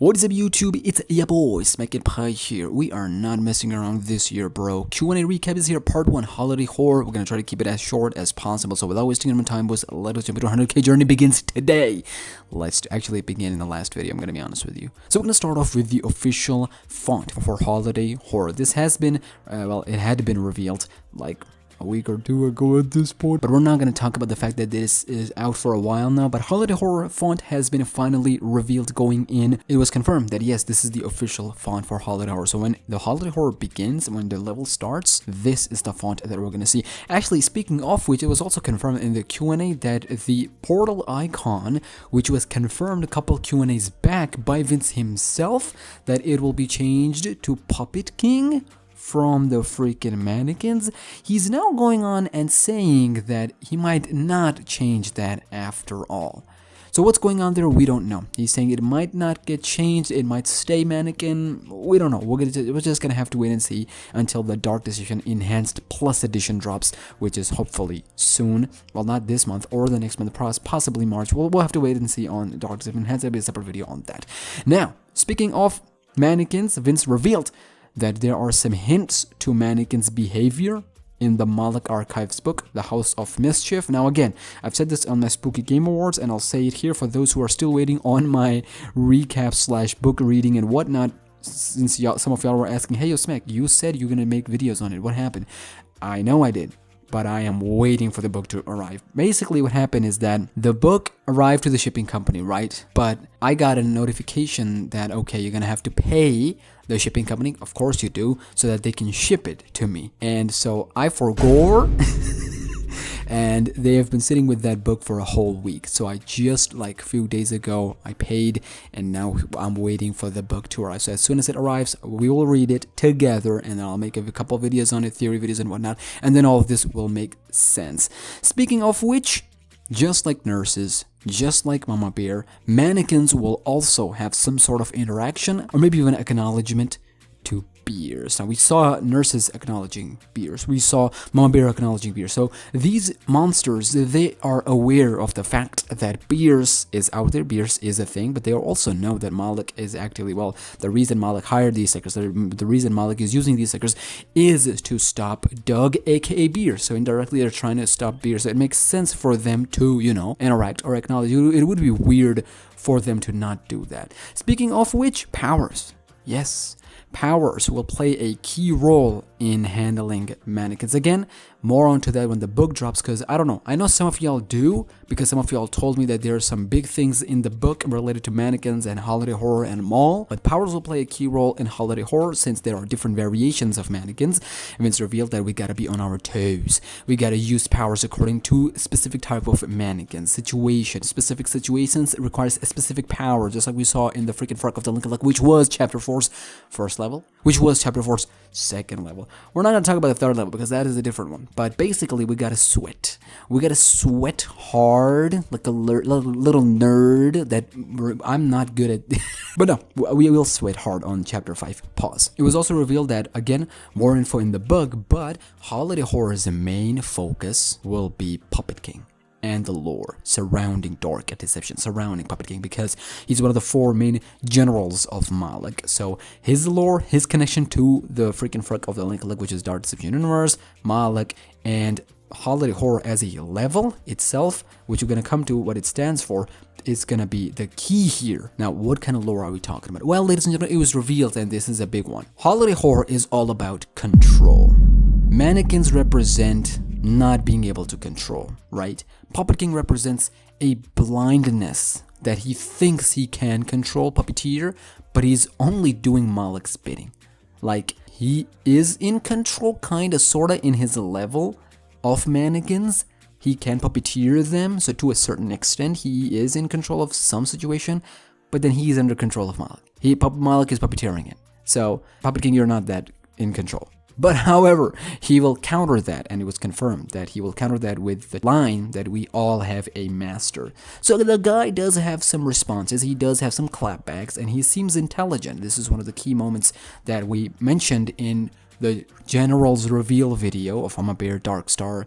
What is up YouTube, it's ya boy, SmackNPie here. We are not messing around this year, bro. Q&A recap is here, part 1, holiday horror. We're gonna try to keep it as short as possible, so without wasting any more time, boys, let us jump into 100k journey begins today. Let's actually begin in the last video, I'm gonna be honest with you. So we're gonna start off with the official font for holiday horror. This has been, well, it had been revealed, like, a week or two ago at this point. But we're not going to talk about the fact that this is out for a while now. But holiday horror font has been finally revealed going in. It was confirmed that yes, this is the official font for holiday horror. So when the holiday horror begins, when the level starts, this is the font that we're going to see. Actually, speaking of which, it was also confirmed in the Q&A that the portal icon, which was confirmed a couple Q&As back by Vince himself, that it will be changed to Puppet King from the freaking Mannequins. He's now going on and saying that he might not change that after all. So what's going on there, we don't know. He's saying it might not get changed, it might stay Mannequin, we don't know. We're just gonna have to wait and see until the Dark Decision Enhanced Plus Edition drops, which is hopefully soon. Well, not this month or the next month, possibly March. We'll have to wait and see on Dark Decision Enhanced. There'll be a separate video on that. Now, speaking of Mannequins, Vince revealed that there are some hints to Mannequin's behavior in the Malik Archives book, The House of Mischief. Now again, I've said this on my Spooky Game Awards, and I'll say it here for those who are still waiting on my recap / book reading and whatnot, since some of y'all were asking, hey yo Smack, you said you're gonna make videos on it, what happened? I know I did, but I am waiting for the book to arrive. Basically what happened is that the book arrived to the shipping company, right? But I got a notification that, okay, you're gonna have to pay the shipping company, of course you do, so that they can ship it to me. And so I forgore, and they have been sitting with that book for a whole week. So I just, like a few days ago, I paid, and now I'm waiting for the book to arrive. So as soon as it arrives, we will read it together, and then I'll make a couple of videos on it, theory videos and whatnot, and then all of this will make sense. Speaking of which, just like nurses, just like Mama Bear, Mannequins will also have some sort of interaction, or maybe even acknowledgement to beers. Now, we saw nurses acknowledging beers. We saw Mama Bear acknowledging beers. So these monsters, they are aware of the fact that beers is out there. Beers is a thing, but they also know that Malik is actually, well, the reason Malik hired these suckers, the reason Malik is using these suckers is to stop Doug, aka Beers. So indirectly, they're trying to stop beers. So it makes sense for them to, you know, interact or acknowledge. It would be weird for them to not do that. Speaking of which, powers. Yes. Powers will play a key role in handling Mannequins. Again, more onto that when the book drops, because I don't know. I know some of y'all do, because some of y'all told me that there are some big things in the book related to Mannequins and holiday horror and mall. But powers will play a key role in holiday horror since there are different variations of Mannequins. And it's revealed that we gotta be on our toes. We gotta use powers according to specific type of Mannequins. Specific situations requires a specific power, just like we saw in the freaking Frog of the Lincoln, which was Chapter 4's first level, which was Chapter 4's second level. We're not going to talk about the third level because that is a different one. But basically, we got to sweat. We got to sweat hard, like a little nerd that I'm not good at. But no, we will sweat hard on Chapter 5. Pause. It was also revealed that, again, more info in the book, but holiday horror's main focus will be Puppet King and the lore surrounding Dark Deception, surrounding Puppet King, because he's one of the 4 main generals of Malik. So his lore, his connection to the freaking Frog of the Lincoln, which is Dark Deception Universe, Malik, and holiday horror as a level itself, which we're going to come to what it stands for, is going to be the key here. Now, what kind of lore are we talking about? Well, ladies and gentlemen, it was revealed, and this is a big one. Holiday horror is all about control. Mannequins represent not being able to control, right? Puppet King represents a blindness that he thinks he can control Puppeteer, but he's only doing Malik's bidding. Like, he is in control, kinda, sorta, in his level of Mannequins. He can Puppeteer them, so to a certain extent, he is in control of some situation, but then he is under control of Malik. Malik is Puppeteering it. So, Puppet King, you're not that in control. But however, he will counter that, and it was confirmed that he will counter that with the line that we all have a master. So the guy does have some responses, he does have some clapbacks, and he seems intelligent. This is one of the key moments that we mentioned in the General's reveal video of Mama Bear, Darkstar,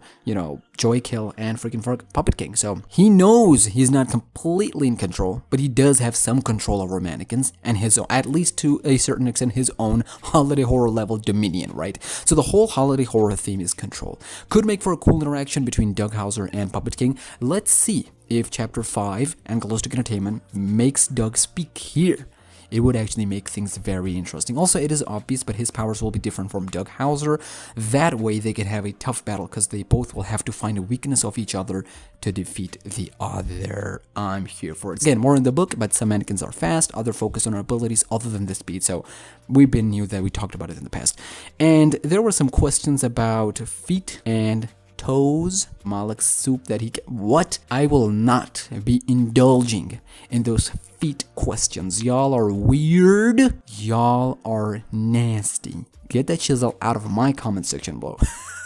Joy Kill, and freaking Puppet King. So he knows he's not completely in control, but he does have some control over Mannequins and his own, at least to a certain extent, his own holiday horror level dominion, right? So the whole holiday horror theme is control. Could make for a cool interaction between Doug Hauser and Puppet King. Let's see if Chapter 5 and Galactic Entertainment makes Doug speak here. It would actually make things very interesting. Also, it is obvious, but his powers will be different from Doug Hauser. That way, they can have a tough battle because they both will have to find a weakness of each other to defeat the other. I'm here for it. Again, more in the book, but some mannequins are fast, other focus on our abilities other than the speed. So we knew that we talked about it in the past. And there were some questions about feet and toes, Malek's soup that he what? I will not be indulging in those feet questions. Y'all are weird. Y'all are nasty. Get that chisel out of my comment section below.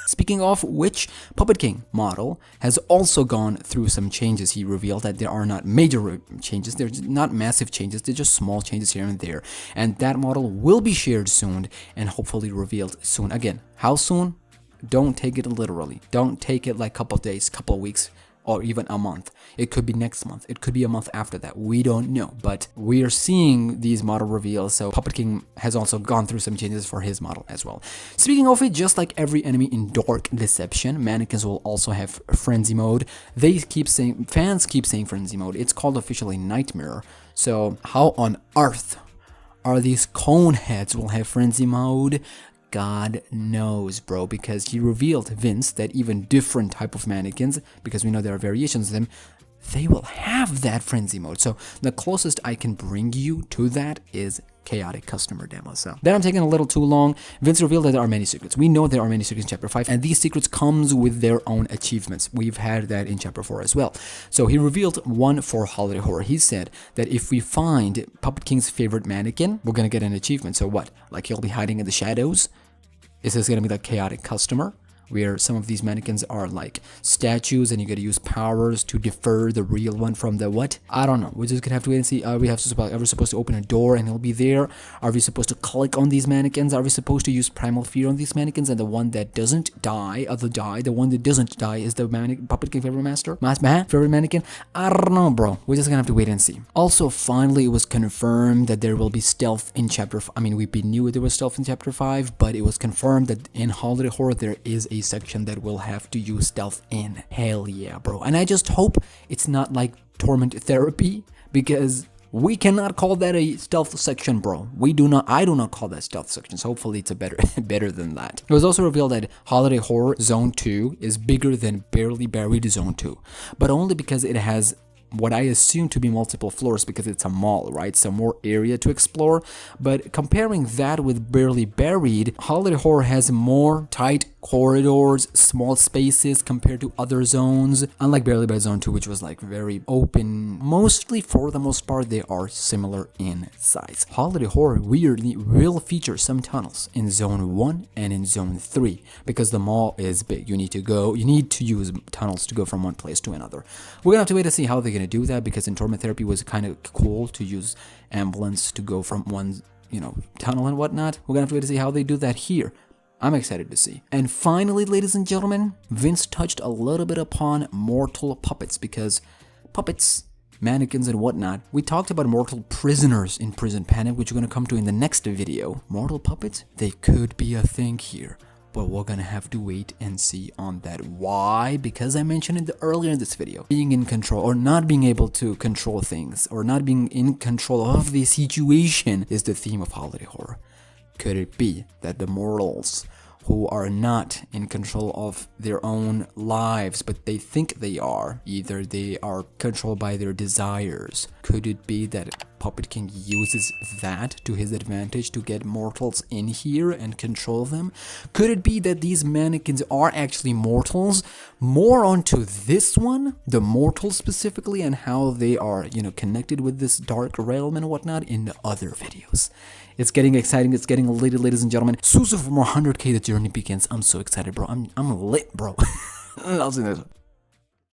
Speaking of which, Puppet King model has also gone through some changes. He revealed that there are not major changes, they're not massive changes, they're just small changes here and there. And that model will be shared soon and hopefully revealed soon. Again, how soon? Don't take it literally. Don't take it like a couple of days, couple of weeks, or even a month. It could be next month. It could be a month after that. We don't know. But we are seeing these model reveals. So Puppet King has also gone through some changes for his model as well. Speaking of it, just like every enemy in Dark Deception, Mannequins will also have Frenzy Mode. Fans keep saying Frenzy Mode. It's called officially Nightmare. So how on earth are these cone heads will have Frenzy Mode? God knows, bro, because he revealed, Vince, that even different type of mannequins, because we know there are variations of them, they will have that frenzy mode. So the closest I can bring you to that is chaotic customer demo. So that I'm taking a little too long. Vince revealed that there are many secrets. We know there are many secrets in Chapter 5, and these secrets comes with their own achievements. We've had that in Chapter 4 as well. So he revealed one for Holiday Horror. He said that if we find Puppet King's favorite mannequin, we're gonna get an achievement. So what? Like he'll be hiding in the shadows? Is this gonna be like chaotic customer, where some of these mannequins are like statues and you gotta use powers to defer the real one from the what? I don't know. We're just gonna have to wait and see. Are we supposed to open a door and he'll be there? Are we supposed to click on these mannequins? Are we supposed to use primal fear on these mannequins? And the one that doesn't die, the one that doesn't die is the Puppet King favorite mannequin? I don't know, bro. We're just gonna have to wait and see. Also, finally, it was confirmed that there will be stealth in Chapter 5. I mean, we knew there was stealth in Chapter 5, but it was confirmed that in Holiday Horror there is a section that will have to use stealth in. Hell yeah, bro. And I just hope it's not like Torment Therapy, because we cannot call that a stealth section, bro. I do not call that stealth section, so hopefully it's a better than that. It was also revealed that Holiday Horror Zone 2 is bigger than Barely Buried Zone 2, but only because it has what I assume to be multiple floors, because it's a mall, right? So more area to explore. But comparing that with Barely Buried, Holiday Horror has more tight corridors, small spaces compared to other zones, unlike Barely Buried Zone 2, which was like very open. Mostly, for the most part, they are similar in size. Holiday Horror weirdly will feature some tunnels in Zone 1 and in Zone 3, because the mall is big. You need to use tunnels to go from one place to another. We're gonna have to wait to see how they're gonna do that, because in Torment Therapy was kind of cool to use ambulance to go from one, tunnel and whatnot. We're gonna have to wait to see how they do that here. I'm excited to see. And finally, ladies and gentlemen, Vince touched a little bit upon mortal puppets, because puppets, mannequins and whatnot, we talked about mortal prisoners in Prison Panic, which we're gonna come to in the next video. Mortal puppets, they could be a thing here, but we're gonna have to wait and see on that. Why? Because I mentioned it earlier in this video. Being in control, or not being able to control things, or not being in control of the situation is the theme of Holiday Horror. Could it be that the mortals who are not in control of their own lives, but they think they are, either they are controlled by their desires? Could it be that Puppet King uses that to his advantage to get mortals in here and control them? Could it be that these mannequins are actually mortals? More onto this one, the mortals specifically, and how they are, connected with this dark realm and whatnot in the other videos. It's getting exciting. It's getting lit, ladies and gentlemen. So for more 100K, the journey begins. I'm so excited, bro. I'm lit, bro. I'll see you next one.